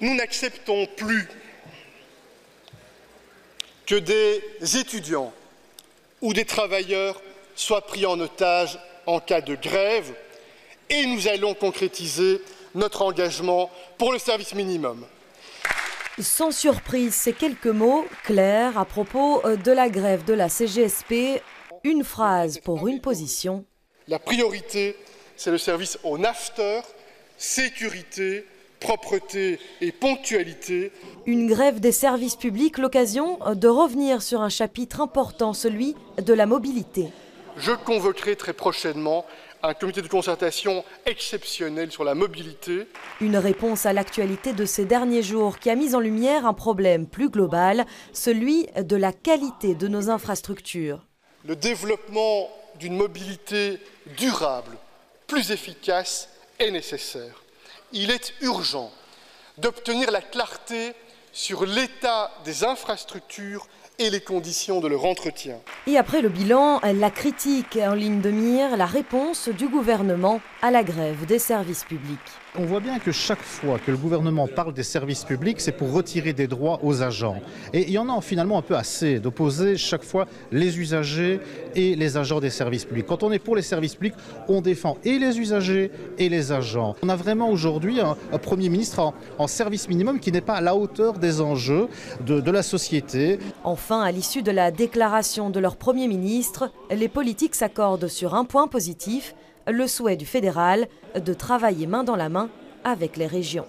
Nous n'acceptons plus que des étudiants ou des travailleurs soient pris en otage en cas de grève et nous allons concrétiser notre engagement pour le service minimum. Sans surprise, ces quelques mots clairs à propos de la grève de la CGSP. Une phrase pour une position. La priorité, c'est le service en after, sécurité, propreté et ponctualité. Une grève des services publics, l'occasion de revenir sur un chapitre important, celui de la mobilité. Je convoquerai très prochainement un comité de concertation exceptionnel sur la mobilité. Une réponse à l'actualité de ces derniers jours qui a mis en lumière un problème plus global, celui de la qualité de nos infrastructures. Le développement d'une mobilité durable, plus efficace est nécessaire. Il est urgent d'obtenir la clarté sur l'état des infrastructures et les conditions de leur entretien. Et après le bilan, la critique en ligne de mire, la réponse du gouvernement à la grève des services publics. On voit bien que chaque fois que le gouvernement parle des services publics, c'est pour retirer des droits aux agents. Et il y en a finalement un peu assez d'opposer chaque fois les usagers et les agents des services publics. Quand on est pour les services publics, on défend et les usagers et les agents. On a vraiment aujourd'hui un Premier ministre en service minimum qui n'est pas à la hauteur des enjeux de la société. Enfin, à l'issue de la déclaration de leur Premier ministre, les politiques s'accordent sur un point positif, le souhait du fédéral de travailler main dans la main avec les régions.